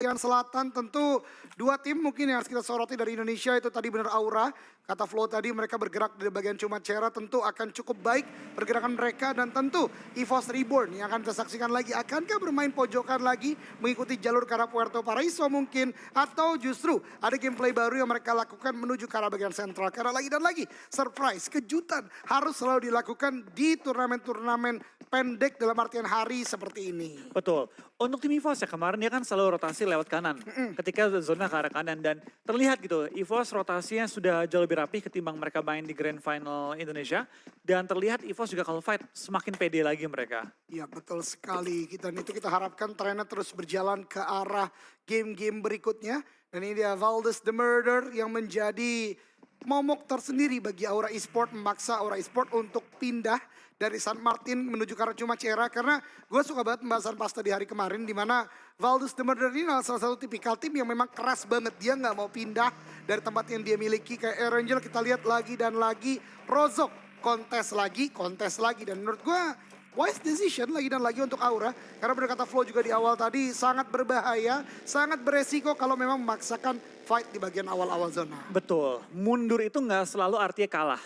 Bagian selatan tentu dua tim mungkin yang harus kita soroti dari Indonesia itu tadi benar Aura. Kata Flo tadi mereka bergerak dari bagian Chumacera tentu akan cukup baik pergerakan mereka. Dan tentu EVOS Reborn yang akan kita saksikan lagi. Akankah bermain pojokan lagi mengikuti jalur ke arah Puerto Paraiso mungkin. Atau justru ada gameplay baru yang mereka lakukan menuju ke arah bagian sentral. Karena lagi dan lagi surprise, kejutan harus selalu dilakukan di turnamen-turnamen pendek dalam artian hari seperti ini. Betul. Untuk tim EVOS ya kemarin dia kan selalu rotasi lewat kanan. Ketika zona ke arah kanan dan terlihat gitu EVOS rotasinya sudah jauh lebih rapih ketimbang mereka main di Grand Final Indonesia. Dan terlihat EVOS juga kalau fight semakin pede lagi mereka. Ya betul sekali. Dan itu kita harapkan trennya terus berjalan ke arah game-game berikutnya. Dan ini dia Valdez the Murder yang menjadi momok tersendiri bagi Aura Esport, memaksa Aura Esport untuk pindah dari San Martin menuju ke arah Chumacera. Karena gue suka banget pembahasan pasta di hari kemarin di mana Valdez the Murder ini adalah salah satu tipikal tim yang memang keras banget. Dia nggak mau pindah dari tempat yang dia miliki. Kayak Erangel kita lihat lagi dan lagi. Rozok kontes lagi. Dan menurut gue wise decision lagi dan lagi untuk Aura. Karena benar kata Flo juga di awal tadi sangat berbahaya, sangat beresiko kalau memang memaksakan fight di bagian awal-awal zona. Betul. Mundur itu nggak selalu artinya kalah.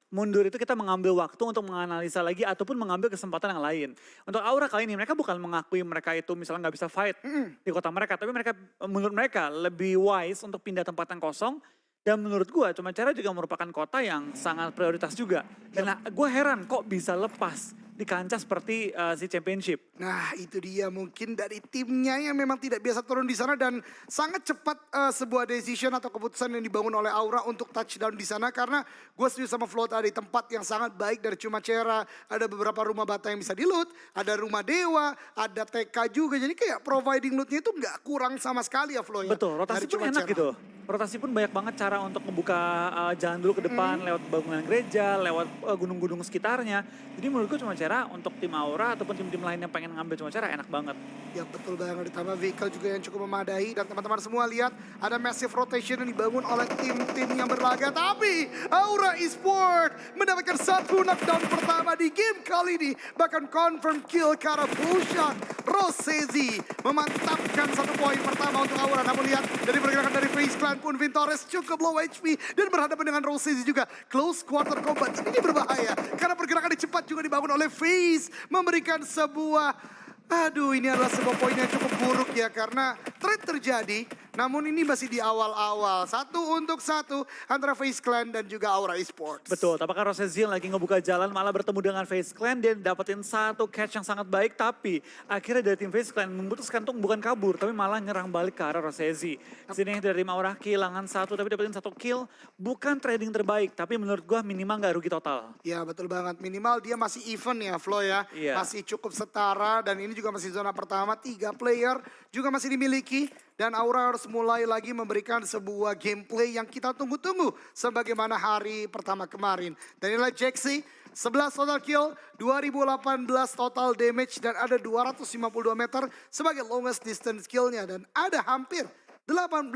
Mundur itu kita mengambil waktu untuk menganalisa lagi ataupun mengambil kesempatan yang lain. Untuk Aura kali ini mereka bukan mengakui mereka itu misalnya nggak bisa fight di kota mereka. Tapi mereka menurut mereka lebih wise untuk pindah tempat yang kosong. Dan menurut gue Chumacera juga merupakan kota yang sangat prioritas juga. Dan gue heran kok bisa lepas di kancah seperti si championship. Nah itu dia mungkin dari timnya yang memang tidak biasa turun di sana dan sangat cepat sebuah decision atau keputusan yang dibangun oleh Aura untuk touchdown di sana. Karena gue setuju sama Flo tadi, tempat yang sangat baik dari Chumacera. Ada beberapa rumah bata yang bisa di loot, ada rumah dewa, ada TK juga. Jadi kayak providing lootnya itu nggak kurang sama sekali ya Flo ya. Betul, rotasi pun enak gitu. Rotasi pun banyak banget cara untuk membuka jalan dulu ke depan lewat bangunan gereja, lewat gunung-gunung sekitarnya. Jadi menurut gue Chumacera untuk tim Aura ataupun tim-tim lain yang pengen ngambil Chumacera enak banget. Ya betul banget, ditambah vehicle juga yang cukup memadai. Dan teman-teman semua lihat ada massive rotation yang dibangun oleh tim-tim yang berlaga. Tapi Aura Esport mendapatkan satu knockdown pertama di game kali ini. Bahkan confirm kill karena bullshot. Rosezi memantapkan satu poin pertama untuk Aura. Namun lihat dari pergerakan dari FaZe Clan pun Vintores cukup low HP. Dan berhadapan dengan Rosezi juga. Close quarter combat ini berbahaya. Karena pergerakan cepat juga dibangun oleh FaZe. Memberikan sebuah... Aduh ini adalah sebuah poin yang cukup buruk ya. Karena trade terjadi. Namun ini masih di awal-awal. 1-1 antara FaZe Clan dan juga Aura Esports. Betul, tampaknya Rosezi yang lagi ngebuka jalan malah bertemu dengan FaZe Clan dan dapetin satu catch yang sangat baik. Tapi akhirnya dari tim FaZe Clan memutuskan untuk bukan kabur tapi malah nyerang balik ke arah Rosezi. Sini dari tim Aura kehilangan satu tapi dapetin satu kill. Bukan trading terbaik tapi menurut gua minimal gak rugi total. Ya betul banget, minimal dia masih even ya Flo ya. Iya. Masih cukup setara dan ini juga masih zona pertama. 3 player juga masih dimiliki. Dan Aura harus mulai lagi memberikan sebuah gameplay yang kita tunggu-tunggu. Sebagaimana hari pertama kemarin. Dan inilah Jaxi, 11 total kill, 2018 total damage. Dan ada 252 meter sebagai longest distance killnya. Dan ada hampir 18%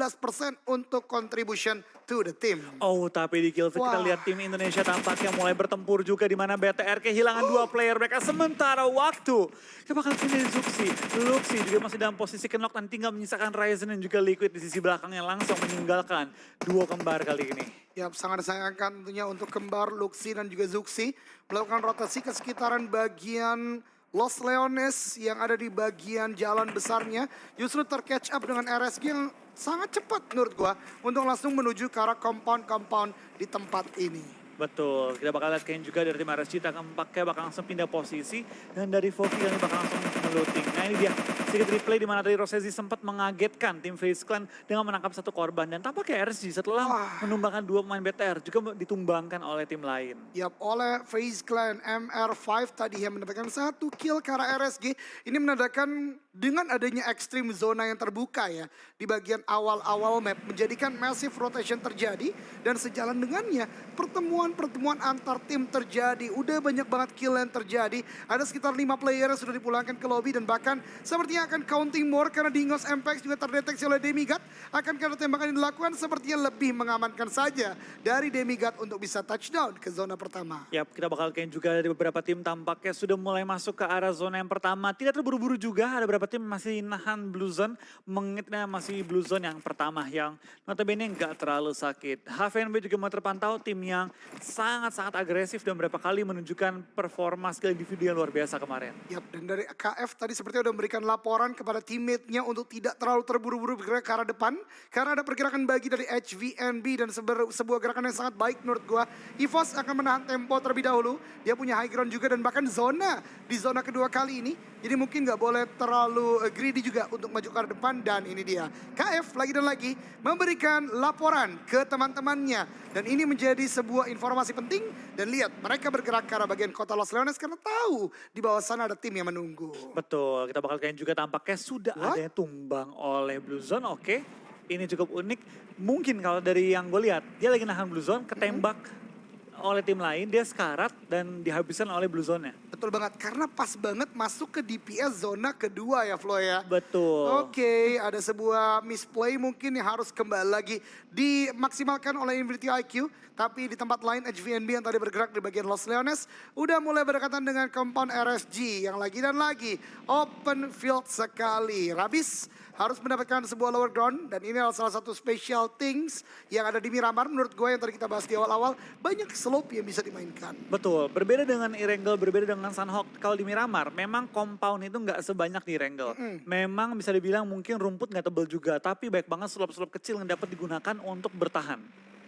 untuk contribution to the team. Oh tapi di kill feed kita lihat tim Indonesia tampaknya mulai bertempur juga di mana BTR kehilangan 2 player mereka sementara waktu. Kita bakal pilih Zuxi. Luxi juga masih dalam posisi knock dan tinggal menyisakan Ryzen dan juga Liquid di sisi belakangnya langsung meninggalkan duo kembar kali ini. Ya sangat disayangkan tentunya untuk kembar Luxi dan juga Zuxi melakukan rotasi ke sekitaran bagian Los Leones yang ada di bagian jalan besarnya justru tercatch up dengan RSG yang sangat cepat menurut gua untuk langsung menuju ke arah compound-compound di tempat ini. Betul, kita bakal lihat Kane juga dari tim RSG tampaknya bakal langsung pindah posisi dan dari Voki yang bakal langsung melooting. Nah ini dia sedikit replay di mana dari Rosezi sempat mengagetkan tim FaZe Clan dengan menangkap satu korban dan tampaknya RSG setelah menumbangkan 2 pemain BTR juga ditumbangkan oleh tim lain. Yap, oleh FaZe Clan MR5 tadi yang mendapatkan 1 kill ke arah RSG. Ini menandakan dengan adanya ekstrim zona yang terbuka ya di bagian awal-awal map menjadikan massive rotation terjadi dan sejalan dengannya pertemuan antar tim terjadi. Udah banyak banget kill yang terjadi. Ada sekitar 5 player yang sudah dipulangkan ke lobby dan bahkan sepertinya akan counting more karena di Ingos MPX juga terdeteksi oleh Demigod. Akan karena tembakan yang dilakukan sepertinya lebih mengamankan saja dari Demigod untuk bisa touchdown ke zona pertama. Yap, kita bakal Kane juga dari beberapa tim tampaknya sudah mulai masuk ke arah zona yang pertama. Tidak terburu-buru juga, ada beberapa beberapa tim masih nahan Blue Zone, mengingatnya masih Blue Zone yang pertama yang notabene nggak terlalu sakit. HVNB juga mau terpantau tim yang sangat-sangat agresif dan beberapa kali menunjukkan performa skill individu yang luar biasa kemarin. Yap, dan dari KF tadi sepertinya udah memberikan laporan kepada teammate-nya untuk tidak terlalu terburu-buru bergerak ke arah depan. Karena ada pergerakan bagi dari HVNB dan sebuah gerakan yang sangat baik menurut gua. EVOS akan menahan tempo terlebih dahulu. Dia punya high ground juga dan bahkan zona di zona kedua kali ini. Jadi mungkin nggak boleh terlalu greedy juga untuk maju ke arah depan. Dan ini dia, KF lagi dan lagi memberikan laporan ke teman-temannya. Dan ini menjadi sebuah informasi penting. Dan lihat, mereka bergerak ke arah bagian kota Los Leones karena tahu di bawah sana ada tim yang menunggu. Betul, kita bakal kalian juga tampaknya sudah ada yang tumbang oleh Blue Zone, oke. Ini cukup unik, mungkin kalau dari yang gue lihat, dia lagi nahan Blue Zone, ketembak oleh tim lain, dia sekarat dan dihabiskan oleh Blue Zone-nya. Betul banget, karena pas banget masuk ke DPS zona kedua ya Flo ya. Betul. Oke, ada sebuah misplay mungkin yang harus kembali lagi dimaksimalkan oleh Infinity IQ. Tapi di tempat lain HVNB yang tadi bergerak di bagian Los Leones udah mulai berdekatan dengan compound RSG yang lagi dan lagi open field sekali. Rabis harus mendapatkan sebuah lower ground dan ini adalah salah satu special things yang ada di Miramar menurut gue yang tadi kita bahas di awal-awal. Banyak slope yang bisa dimainkan. Betul, berbeda dengan Erangel, berbeda dengan Sunhawk. Kalau di Miramar memang compound itu nggak sebanyak di Erangel. Memang bisa dibilang mungkin rumput nggak tebal juga, tapi banyak banget slope-slope kecil yang dapat digunakan untuk bertahan.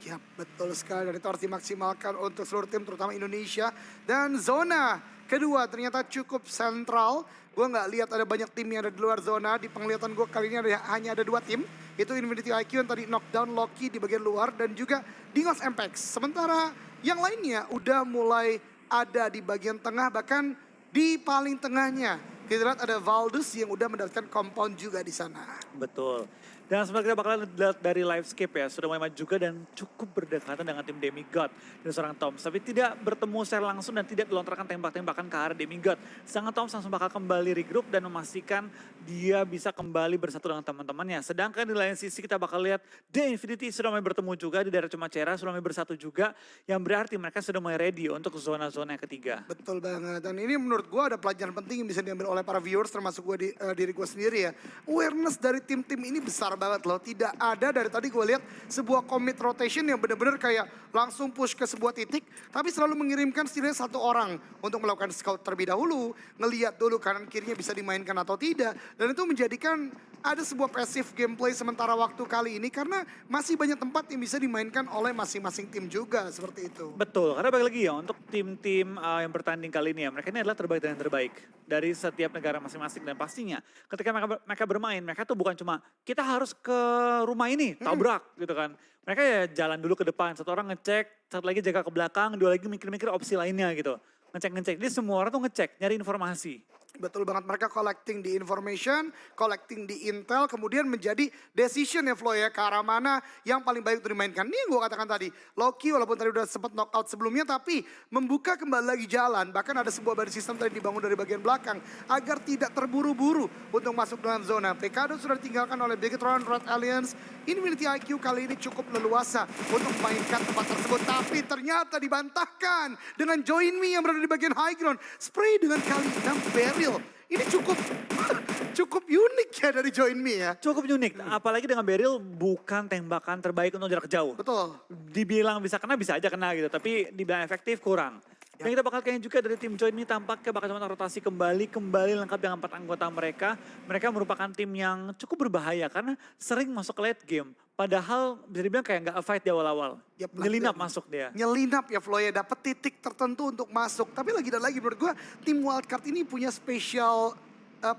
Ya betul sekali dan itu harus dimaksimalkan untuk seluruh tim terutama Indonesia. Dan zona kedua ternyata cukup sentral. Gue nggak lihat ada banyak tim yang ada di luar zona. Di penglihatan gue kali ini hanya ada 2 tim. Itu Infinity IQ yang tadi knockdown Loki di bagian luar dan juga Dingos Ampex. Sementara yang lainnya udah mulai ada di bagian tengah bahkan di paling tengahnya. Kita lihat ada Valdus yang udah mendapatkan compound juga di sana. Betul. Dan sebenarnya kita bakalan lihat dari livescape ya, sudah mulai maju juga dan cukup berdekatan dengan tim Demigod dan seorang Toms. Tapi tidak bertemu secara langsung dan tidak dilontarkan tembak-tembakan ke arah Demigod. Sedangkan Toms langsung bakal kembali regroup dan memastikan dia bisa kembali bersatu dengan teman-temannya. Sedangkan di lain sisi kita bakal lihat The Infinity sudah mulai bertemu juga di daerah Cumacera, sudah mulai bersatu juga. Yang berarti mereka sudah mulai ready untuk zona-zona yang ketiga. Betul banget, dan ini menurut gue ada pelajaran penting yang bisa diambil oleh para viewers termasuk gue diri gue sendiri ya. Awareness dari tim-tim ini besar banget loh. Tidak ada dari tadi gue lihat sebuah commit rotation yang benar-benar kayak langsung push ke sebuah titik. Tapi selalu mengirimkan setidaknya 1 orang untuk melakukan scout terlebih dahulu. Ngeliat dulu kanan kirinya bisa dimainkan atau tidak. Dan itu menjadikan ada sebuah passive gameplay sementara waktu kali ini. Karena masih banyak tempat yang bisa dimainkan oleh masing-masing tim juga seperti itu. Betul, karena balik lagi ya untuk tim-tim yang bertanding kali ini ya, mereka ini adalah terbaik dan yang terbaik dari setiap negara masing-masing dan pastinya ketika mereka bermain, mereka tuh bukan cuma kita harus ke rumah ini, tabrak gitu kan. Mereka ya jalan dulu ke depan, 1 orang ngecek, 1 lagi jaga ke belakang, 2 lagi mikir-mikir opsi lainnya gitu. Ngecek-ngecek, jadi semua orang tuh ngecek, nyari informasi. Betul banget, mereka collecting di information, collecting di intel, kemudian menjadi decision ya Flo ya, ke arah mana yang paling baik untuk dimainkan. Ini yang gue katakan tadi, Loki walaupun tadi udah sempat knockout sebelumnya, tapi membuka kembali lagi jalan. Bahkan ada sebuah body system tadi dibangun dari bagian belakang, agar tidak terburu-buru untuk masuk dalam zona. Pekado sudah ditinggalkan oleh Bigetron, Red Alliance. Infinity IQ kali ini cukup leluasa untuk memainkan tempat tersebut. Tapi ternyata dibantahkan dengan Join Me yang berada di bagian high ground. Spray dengan kali 6 barrel. Ini cukup unik ya dari Join Me ya. Cukup unik, apalagi dengan barrel bukan tembakan terbaik untuk jarak jauh. Betul. Dibilang bisa kena, bisa aja kena gitu, tapi dibilang efektif kurang. Dan kita bakal kayaknya juga dari tim Join Me tampaknya bakal cuma rotasi kembali lengkap dengan 4 anggota mereka. Mereka merupakan tim yang cukup berbahaya karena sering masuk ke late game. Padahal bisa dibilang kayak nggak fight di awal-awal. Yap, Nyelinap masuk dia. Nyelinap ya Flo ya, dapat titik tertentu untuk masuk. Tapi lagi dan lagi menurut gue tim wildcard ini punya special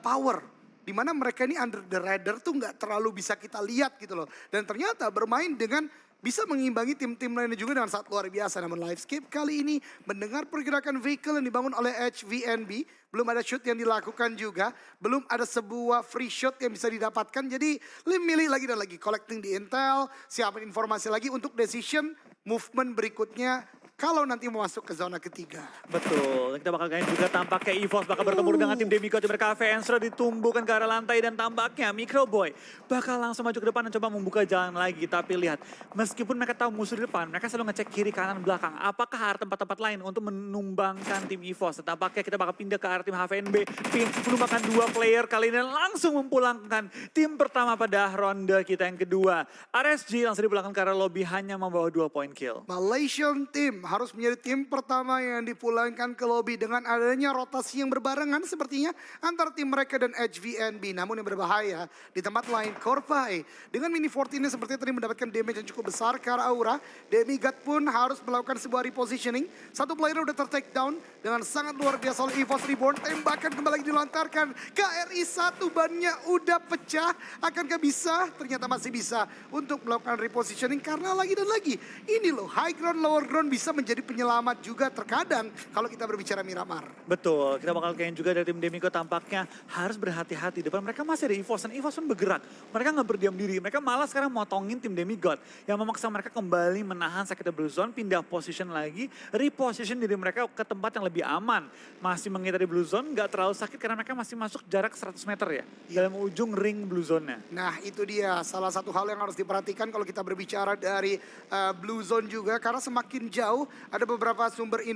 power. Dimana mereka ini under the radar tuh nggak terlalu bisa kita lihat gitu loh. Dan ternyata bermain dengan bisa mengimbangi tim-tim lainnya juga dengan sangat luar biasa. Namun Livescape kali ini mendengar pergerakan vehicle yang dibangun oleh HVNB. Belum ada shoot yang dilakukan juga. Belum ada sebuah free shot yang bisa didapatkan. Jadi milih lagi dan lagi. Collecting di intel, siapin informasi lagi untuk decision movement berikutnya kalau nanti mau masuk ke zona ketiga. Betul, kita bakal kalian juga tampaknya EVOS bakal bertemu dengan tim Demigod di mereka AVN sudah ditumbuhkan ke arah lantai dan tampaknya Microboy bakal langsung maju ke depan dan coba membuka jalan lagi. Tapi lihat, meskipun mereka tahu musuh di depan, mereka selalu ngecek kiri, kanan, belakang. Apakah ada tempat-tempat lain untuk menumbangkan tim EVOS? Tampaknya kita bakal pindah ke arah tim HVNB, ingin menumbangkan 2 player kali ini dan langsung memulangkan tim pertama pada ronde kita yang kedua. RSG langsung dipulangkan ke arah lobby hanya membawa 2 point kill. Malaysian team harus menjadi tim pertama yang dipulangkan ke lobby dengan adanya rotasi yang berbarengan sepertinya antara tim mereka dan HVNB. Namun yang berbahaya di tempat lain Korpai dengan Mini 14 ini sepertinya tadi mendapatkan damage yang cukup besar ke arah Aura. Demigod pun harus melakukan sebuah repositioning. Satu player udah ter-take down dengan sangat luar biasa oleh EVOS Reborn. Tembakan kembali dilantarkan. KRI 1 bannya udah pecah. Akankah bisa? Ternyata masih bisa untuk melakukan repositioning karena lagi dan lagi. Ini loh, high ground, lower ground bisa menjadi penyelamat juga terkadang kalau kita berbicara Miramar. Betul, kita bakal kayaknya juga dari tim Demigod tampaknya harus berhati-hati. Depan mereka masih ada EVOS dan EVOS pun bergerak. Mereka nggak berdiam diri, mereka malah sekarang motongin tim Demigod. Yang memaksa mereka kembali menahan sakit Blue Zone, pindah position lagi, reposition diri mereka ke tempat yang lebih aman. Masih mengitari Blue Zone, nggak terlalu sakit karena mereka masih masuk jarak 100 meter ya. Dalam ujung ring Blue Zone-nya. Nah itu dia salah satu hal yang harus diperhatikan kalau kita berbicara dari Blue Zone juga. Karena semakin jauh ada beberapa sumber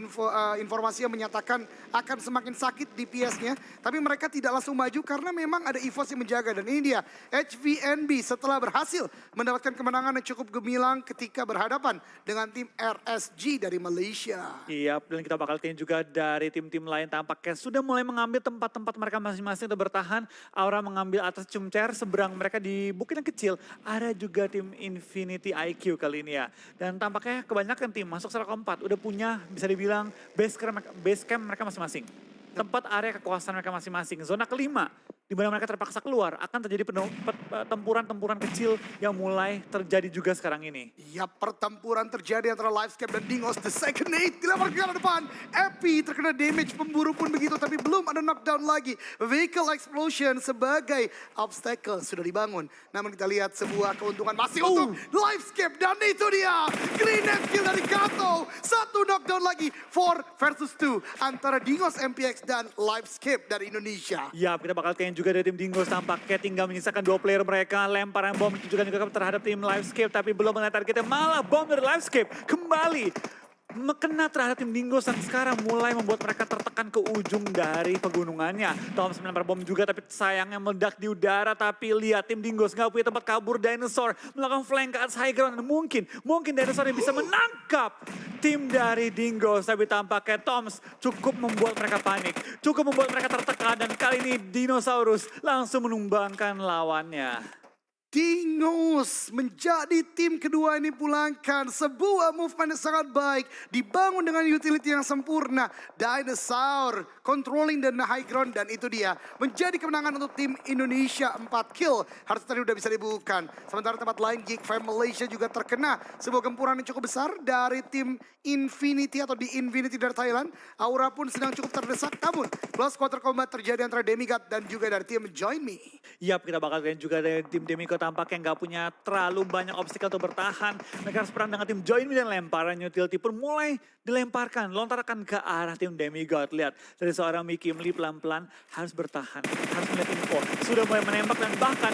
informasi yang menyatakan akan semakin sakit DPS-nya. Tapi mereka tidak langsung maju karena memang ada EVOS yang menjaga. Dan ini dia HVNB setelah berhasil mendapatkan kemenangan yang cukup gemilang ketika berhadapan dengan tim RSG dari Malaysia. Iya, dan kita bakal lihat juga dari tim-tim lain tampaknya sudah mulai mengambil tempat-tempat mereka masing-masing untuk bertahan. Aura mengambil atas Cumcer, seberang mereka di bukit yang kecil. Ada juga tim Infinity IQ kali ini ya. Dan tampaknya kebanyakan tim masuk secara keempat udah punya bisa dibilang base camp mereka masing-masing. Tempat area kekuasaan mereka masing-masing. Zona kelima, di mana mereka terpaksa keluar, akan terjadi tempuran-tempuran kecil yang mulai terjadi juga sekarang ini. Ya, pertempuran terjadi antara Livescape dan Dingos. The second nade dilempar ke arah depan. Epi terkena damage, pemburu pun begitu, tapi belum ada knockdown lagi. Vehicle explosion sebagai obstacle sudah dibangun. Namun kita lihat sebuah keuntungan masih untuk Livescape. Dan itu dia, green net kill dari Kato. Satu knockdown lagi, 4 versus 2 antara Dingos MPX dan Livescape dari Indonesia. Ya, kita bakal kayaknya juga dari tim Dingos tampaknya tinggal menyisakan 2 player mereka. Lemparan bom juga terhadap tim Livescape, tapi belum mengenai targetnya. Malah bom dari Livescape kembali kena terhadap tim Dingos yang sekarang mulai membuat mereka tertekan ke ujung dari pegunungannya. Toms melempar bom juga tapi sayangnya meledak di udara. Tapi lihat tim Dingos nggak punya tempat kabur. Dinosaur melakukan flank ke atas high ground. Dan mungkin Dinosaur yang bisa menangkap tim dari Dingos. Tapi tampaknya Toms cukup membuat mereka panik. Cukup membuat mereka tertekan. Dan kali ini Dinosaurus langsung menumbangkan lawannya. Dingos menjadi tim kedua ini pulangkan. Sebuah movement yang sangat baik. Dibangun dengan utility yang sempurna. Dinosaur controlling dan high ground. Dan itu dia menjadi kemenangan untuk tim Indonesia. 4 kill. Harus tadi udah bisa dibukukan. Sementara tempat lain Geek Fam Malaysia juga terkena sebuah gempuran yang cukup besar dari tim Infinity atau di Infinity dari Thailand. Aura pun sedang cukup terdesak. Namun close quarter combat terjadi antara Demigod dan juga dari tim Join Me. Yap, kita bakal lihat juga dari tim Demigod tampaknya nggak punya terlalu banyak obstacle untuk bertahan. Mereka harus perang dengan tim Join Me dan lemparan utility pun mulai dilemparkan, lontarkan ke arah tim Demigod. Lihat, dari seorang Mickey Meli pelan-pelan harus bertahan, harus melihat info. Sudah mulai menembak dan bahkan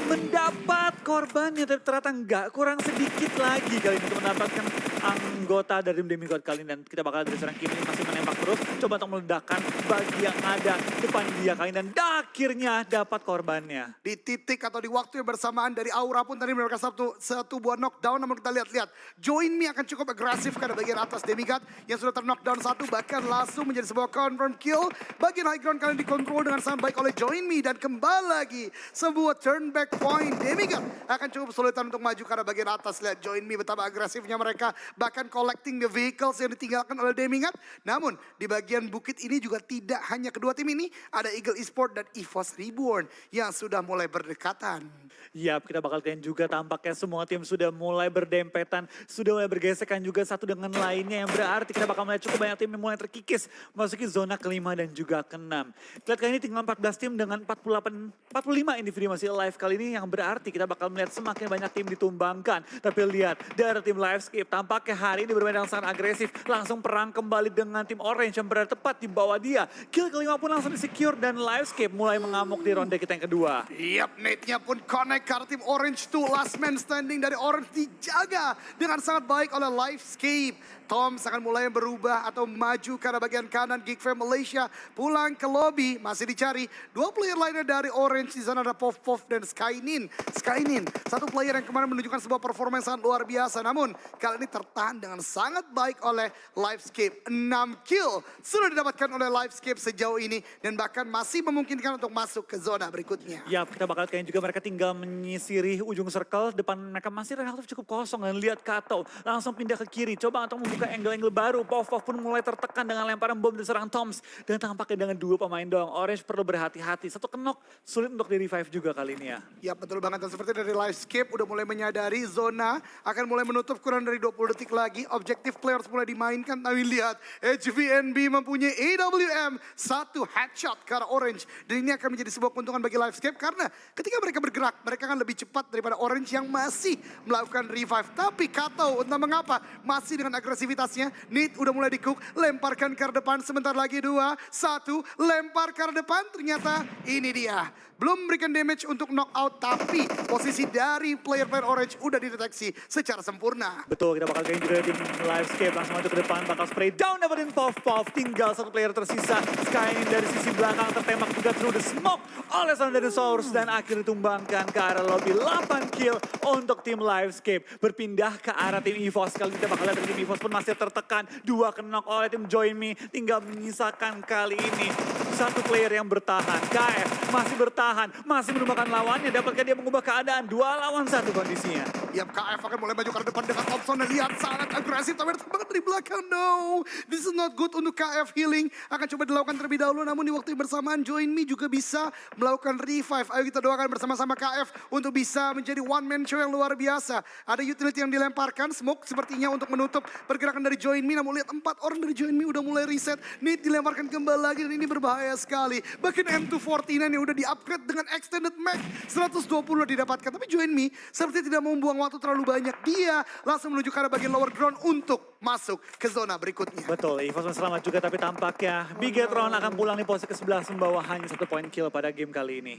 mendapat korbannya, tapi ternyata nggak, kurang sedikit lagi kali ini untuk mendapatkan anggota dari tim Demigod kali ini. Dan kita bakal dari seorang Kim masih menembak terus, coba untuk meledakkan bagi yang ada depan dia kali ini. Dan akhirnya dapat korbannya. Di titik atau di waktu yang bersamaan dari Aura pun tadi mereka satu buah knockdown. Namun kita lihat Join Me akan cukup agresif karena bagian atas Demigod yang sudah ter-knockdown satu. Bahkan langsung menjadi sebuah confirm kill. Bagian high ground kalian dikontrol dengan sangat baik oleh Join Me. Dan kembali lagi sebuah turn back point. Demigod akan cukup kesulitan untuk maju karena bagian atas. Lihat Join Me betapa agresifnya mereka. Bahkan collecting the vehicles yang ditinggalkan oleh Demigod. Namun di bagian bukit ini juga tidak hanya kedua tim ini. Ada Eagle Esport dan EVOS Reborn yang sudah mulai berdekatan. Yap, kita bakal lihat juga tampaknya semua tim sudah mulai berdempetan, sudah mulai bergesekan juga satu dengan lainnya, yang berarti kita bakal melihat cukup banyak tim yang mulai terkikis memasuki zona kelima dan juga keenam. Kita lihat kali ini tinggal 14 tim dengan 45 individu masih live kali ini, yang berarti kita bakal melihat semakin banyak tim ditumbangkan. Tapi lihat dari tim Livescape tampaknya hari ini bermain dengan sangat agresif, langsung perang kembali dengan tim Orange yang berada tepat di bawah dia. Kill kelima pun langsung di-secure dan Livescape mulai mengamuk di ronde kita yang kedua. Yap, nade-nya pun connect karena tim Orange tuh last man standing dari Orange dijaga dengan sangat baik oleh Livescape. Toms akan mulai berubah atau maju ke arah bagian kanan. Geekfam Malaysia pulang ke lobby, masih dicari. Dua player lainnya dari Orange, di sana ada Pov dan Skynin. Skynin, satu player yang kemarin menunjukkan sebuah performa yang sangat luar biasa. Namun kali ini tertahan dengan sangat baik oleh Livescape. 6 kill sudah didapatkan oleh Livescape sejauh ini dan bahkan masih memungkinkan untuk masuk ke zona berikutnya. Yap, kita bakal kayaknya juga mereka tinggal menyisiri ujung circle, depan mereka masih relatif cukup kosong, dan lihat Kato langsung pindah ke kiri, coba untuk membuka angle-angle baru. Pov pun mulai tertekan dengan lemparan bom dan serang Toms, dan tampaknya dengan dua pemain doang. Orange perlu berhati-hati, satu kenok sulit untuk di-revive juga kali ini ya. Ya betul banget, dan seperti dari Livescape udah mulai menyadari zona akan mulai menutup kurang dari 20 detik lagi. Objective players mulai dimainkan, tapi lihat HVNB mempunyai AWM, satu headshot ke arah Orange. Dan ini akan menjadi sebuah keuntungan bagi Livescape karena ketika mereka bergerak, mereka akan lebih cepat daripada Orange yang masih melakukan revive. Tapi Kato entah mengapa masih dengan agresivitasnya. Nid udah mulai di-cook, lemparkan ke arah depan, sebentar lagi 2, 1, lempar ke arah depan, ternyata ini dia. Belum memberikan damage untuk knockout, tapi posisi dari player-player Orange udah dideteksi secara sempurna. Betul, kita bakal ganti juga tim Livescape, langsung maju ke depan, bakal spray down, dapetin Pov. Tinggal satu player tersisa. Skynin dari sisi belakang tertembak juga through the smoke oleh seorang dari Source, dan akhirnya ditumbangkan ke arah lobby. 8 kill untuk tim Livescape. Berpindah ke arah tim EVOS. Kali ini kita bakal lihat tim EVOS pun masih tertekan. 2 knock oleh tim Join Me, tinggal menyisakan kali ini satu player yang bertahan. KF masih bertahan, masih menemukan lawannya. Dapatkah dia mengubah keadaan? 2 lawan 1 kondisinya. Yap, KF akan mulai maju ke depan dengan Thompson, dan lihat sangat agresif, tapi tertembak dari belakang. No, this is not good untuk KF. Healing akan coba dilakukan terlebih dahulu, namun di waktu yang bersamaan Join Me juga bisa melakukan revive. Ayo kita doakan bersama-sama KF untuk bisa menjadi one man show yang luar biasa. Ada utility yang dilemparkan, smoke sepertinya untuk menutup pergerakan dari Join Me, namun lihat 4 orang dari Join Me udah mulai reset. Need dilemparkan kembali lagi, dan ini berbahaya sekali. Bahkan M249 yang udah di-upgrade dengan extended mag 120 didapatkan, tapi Join Me seperti tidak mau membuang waktu terlalu banyak. Dia langsung menuju ke arah bagian lower ground untuk masuk ke zona berikutnya. Betul, EVOS selamat juga, tapi tampaknya Bigetron akan pulang di posisi ke-11 membawa hanya 1 poin kill pada game kali ini.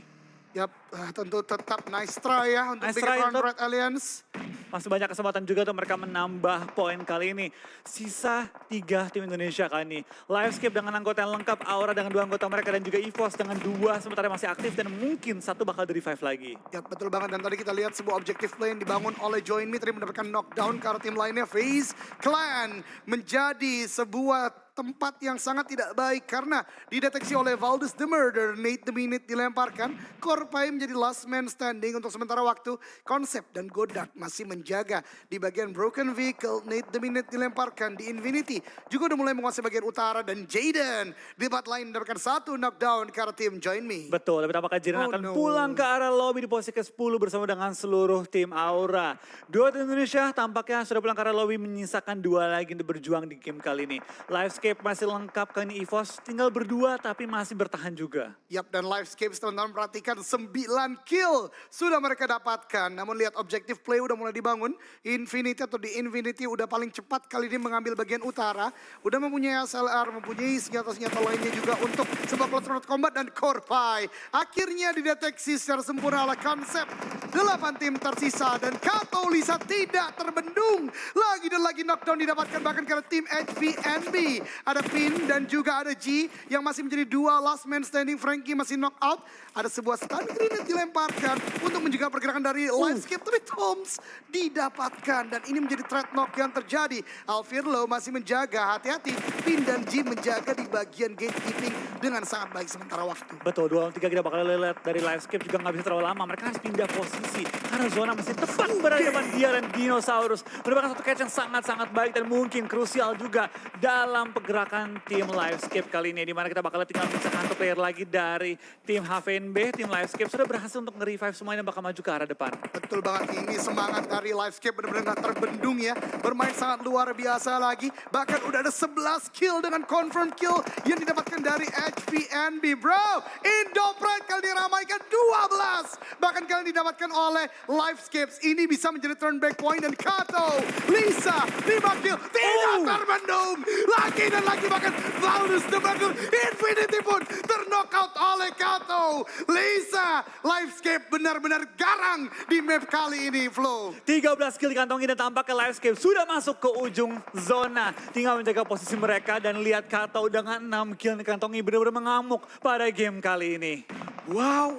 Yap, tentu tetap nice try ya untuk Nice try Bigetron untuk Red Alliance. Masih banyak kesempatan juga untuk mereka menambah poin kali ini. Sisa 3 tim Indonesia kali ini. Livescape dengan anggota yang lengkap, Aura dengan 2 anggota mereka, dan juga EVOS dengan 2 sementara masih aktif, dan mungkin 1 bakal di-revive lagi. Ya betul banget, dan tadi kita lihat sebuah objective play yang dibangun oleh Join Me tadi mendapatkan knockdown ke arah tim lainnya. FaZe Clan menjadi sebuah tempat yang sangat tidak baik karena dideteksi oleh Valdez the Murder. Nate the Minute dilemparkan, Korpai menjadi last man standing untuk sementara waktu. Konsep dan Godard masih menjaga di bagian broken vehicle. Nate the Minute dilemparkan di Infinity, juga udah mulai menguasai bagian utara, dan Jaden di tempat lain mendapatkan 1 knockdown ke arah tim Join Me. Betul, tapi apakah Jiren akan pulang ke arah lobby di posisi ke-10 bersama dengan seluruh tim Aura. 2 tim Indonesia tampaknya sudah pulang ke arah lobby, menyisakan 2 lagi untuk berjuang di game kali ini. Livescape masih lengkap, kali ini EVOS tinggal berdua tapi masih bertahan juga. Yap, dan Livescape teman-teman perhatikan 9 kill sudah mereka dapatkan. Namun lihat objective play udah mulai dibangun. Infinity atau di Infinity udah paling cepat kali ini mengambil bagian utara. Udah mempunyai SLR, mempunyai senjata-senjata lainnya juga untuk sebuah close range combat, dan Korpai akhirnya dideteksi secara sempurna oleh Konsep. 8 tim tersisa, dan Kato Lisa tidak terbendung. Lagi dan lagi knockdown didapatkan bahkan karena tim HVNB. Ada Pin dan juga ada G yang masih menjadi 2 last man standing. Frankie masih knock out. Ada sebuah stun grenade dilemparkan untuk mencegah pergerakan dari Livescape, tapi Toms didapatkan, dan ini menjadi threat knock yang terjadi. Alfirlo masih menjaga, hati-hati. Pin dan G menjaga di bagian gatekeeping dengan sangat baik sementara waktu. Betul, 2 lawan 3 kita bakal lihat dari Livescape juga nggak bisa terlalu lama. Mereka harus pindah posisi karena zona masih tepat berada di depan dia dan Dinosaurus. Merupakan satu catch yang sangat-sangat baik dan mungkin krusial juga dalam pergerakan tim Livescape kali ini. Dimana kita bakal tinggal bisa satu player lagi dari tim HVNB. Tim Livescape sudah berhasil untuk nge-revive semuanya bakal maju ke arah depan. Betul banget, ini semangat dari Livescape benar-benar gak terbendung ya. Bermain sangat luar biasa lagi. Bahkan udah ada 11 kill dengan confirm kill yang didapatkan dari HVNB. Bro, Indopret kali diramaikan 12. Bahkan kali didapatkan oleh Livescapes. Ini bisa menjadi turn back point dan Kato, Lisa, 5 kill. Tidak terbendung. Lagi dan lagi bahkan Vaulus the Battle Infinity pun terknockout oleh Kato. Lisa, Livescape benar-benar garang di map kali ini, Flo. 13 kill dikantongi dan tampaknya Livescape sudah masuk ke ujung zona. Tinggal menjaga posisi mereka dan lihat Kato dengan 6 kill dikantongi benar-benar mengamuk pada game kali ini. Wow,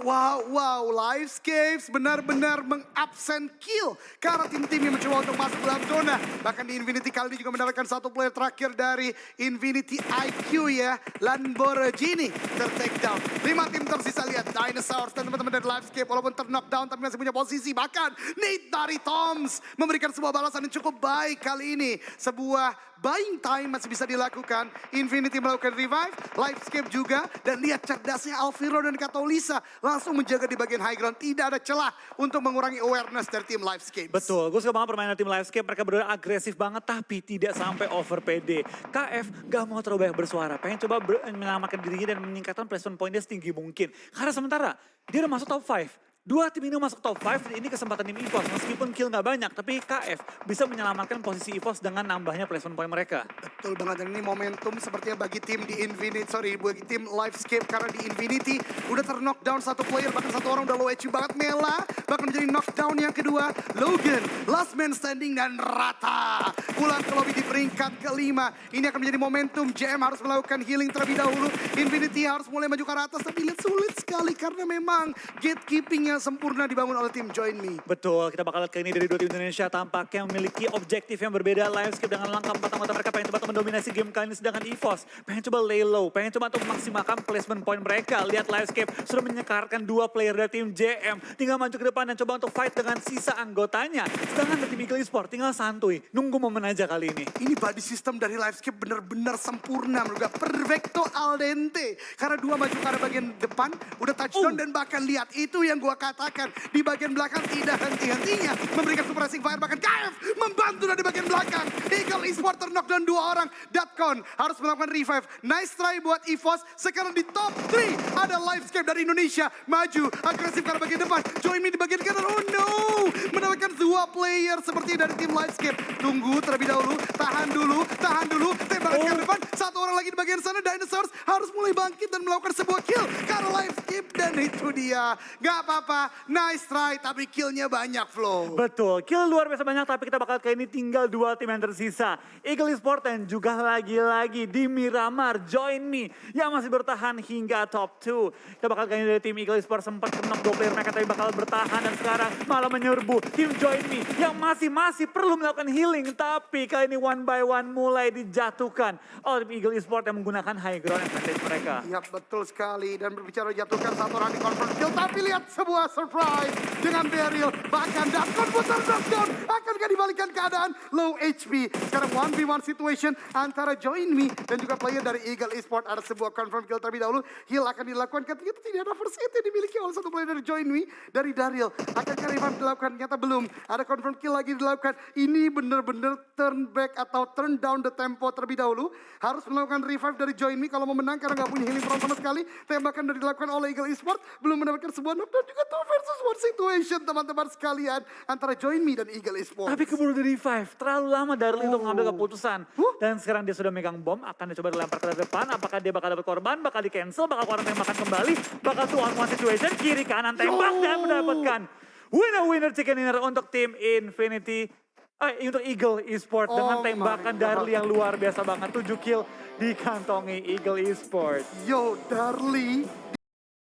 Livescapes benar-benar mengabsen kill karena tim-tim yang mencoba untuk masuk dalam zona. Bahkan di Infinity kali ini juga mendapatkan satu player terakhir dari Infinity IQ ya, Lamborghini ter-take down. 5 tim tersisa, lihat Dinosaurs dan teman-teman dari Livescape walaupun ter-knockdown tapi masih punya posisi. Bahkan Nate dari Toms memberikan sebuah balasan yang cukup baik kali ini. Sebuah buying time masih bisa dilakukan. Infinity melakukan revive, Livescape juga. Dan lihat cerdasnya Alviro dan Katolisa langsung menjaga di bagian high ground. Tidak ada celah untuk mengurangi awareness dari tim Livescape. Betul, gue suka banget permainan tim Livescape. Mereka benar agresif banget tapi tidak sampai over PD. KF gak mau terlalu banyak bersuara. Pengen coba menyelamatkan dirinya dan meningkatkan placement point dia setinggi mungkin. Karena sementara dia udah masuk top 5. Dua tim ini masuk top 5, ini kesempatan tim EVOS. Meskipun kill gak banyak, tapi KF bisa menyelamatkan posisi EVOS dengan nambahnya placement point mereka. Betul banget, dan ini momentum sepertinya bagi tim di Infinity, bagi tim Livescape. Karena di Infinity udah ter-knockdown satu player, bahkan satu orang udah low HP banget. Mela bahkan menjadi knockdown yang kedua. Logan, last man standing dan rata. Pulang ke lobby di peringkat kelima. Ini akan menjadi momentum, JM harus melakukan healing terlebih dahulu. Infinity harus mulai maju ke arah atas, tapi lihat sulit sekali karena memang gatekeeping yang sempurna dibangun oleh tim Join Me. Betul, kita bakal lihat kali ini dari dua tim Indonesia tampaknya memiliki objektif yang berbeda. Livescape dengan langkah 4 anggota mereka pengen coba untuk mendominasi game kali ini, sedangkan EVOS pengen coba lay low, pengen coba untuk memaksimalkan placement point mereka. Lihat Livescape sudah menyekarkan 2 player dari tim JM, tinggal maju ke depan dan coba untuk fight dengan sisa anggotanya. Sedangkan dari tim Eagle Esports tinggal santuy, nunggu momen aja kali ini. Ini body system dari Livescape benar-benar sempurna, menurut gue perfecto al dente. Karena 2 maju ke arah bagian depan, udah touchdown dan bahkan lihat itu yang gue katakan di bagian belakang tidak henti-hentinya memberikan suppressing fire, bahkan KF membantu dari bagian belakang. Eagle Esports ter-knockdown 2 orang. Datcon harus melakukan revive. Nice try buat EVOS. Sekarang di top 3 ada Livescape dari Indonesia. Maju agresif ke arah bagian depan. Join Me di bagian kanan. Oh no, mendapatkan 2 player seperti dari tim Livescape. Tunggu terlebih dahulu, tahan dulu, tembakan ke depan. Satu orang lagi di bagian sana. Dinosaurs harus mulai bangkit dan melakukan sebuah kill karena Livescape, dan itu dia. Gak apa-apa, nice try, tapi killnya banyak, Flo. Betul, kill luar biasa banyak, tapi kita bakal kali ini tinggal 2 tim yang tersisa. Eagle Esports dan juga lagi-lagi di Miramar, Join Me yang masih bertahan hingga top 2. Kita bakal kali ini dari tim Eagle Esports sempat knock 2 player mereka, tapi bakal bertahan dan sekarang malah menyerbu tim Join Me yang masih perlu melakukan healing, tapi kali ini one by one mulai dijatuhkan oleh tim Eagle Esports yang menggunakan high ground advantage mereka. Ya betul sekali, dan berbicara jatuhkan satu orang di confirm kill, tapi lihat sebuah surprise dengan Beryl, bahkan Datcon putar knockdown. Akankah dibalikan keadaan low HP? Sekarang 1v1 situation antara Join Me dan juga player dari Eagle Esports. Ada sebuah confirm kill terlebih dahulu, heal akan dilakukan ketika tidak ada first aid yang dimiliki oleh satu player dari Join Me, dari Daryl. Akankah revive dilakukan? Ternyata belum. Ada confirm kill lagi dilakukan. Ini benar-benar turn back atau turn down the tempo terlebih dahulu. Harus melakukan revive dari Join Me kalau mau menang karena nggak punya healing from sama sekali. Tembakan dari dilakukan oleh Eagle Esports, belum mendapatkan sebuah knockdown, juga 2 versus 1 situation teman-teman sekalian antara Join Me dan Eagle Esports. Tapi keburu di revive, terlalu lama Darli untuk mengambil keputusan. Dan sekarang dia sudah megang bom, akan dicoba dilempar ke depan. Apakah dia bakal dapat korban, bakal di cancel, bakal korban tembakan kembali, bakal 2-on-1 situation, kiri kanan tembak dan mendapatkan winner chicken dinner untuk tim Infinity. Untuk Eagle Esports dengan tembakan Darli yang luar biasa banget. 7 kill dikantongi Eagle Esports. Yo, Darli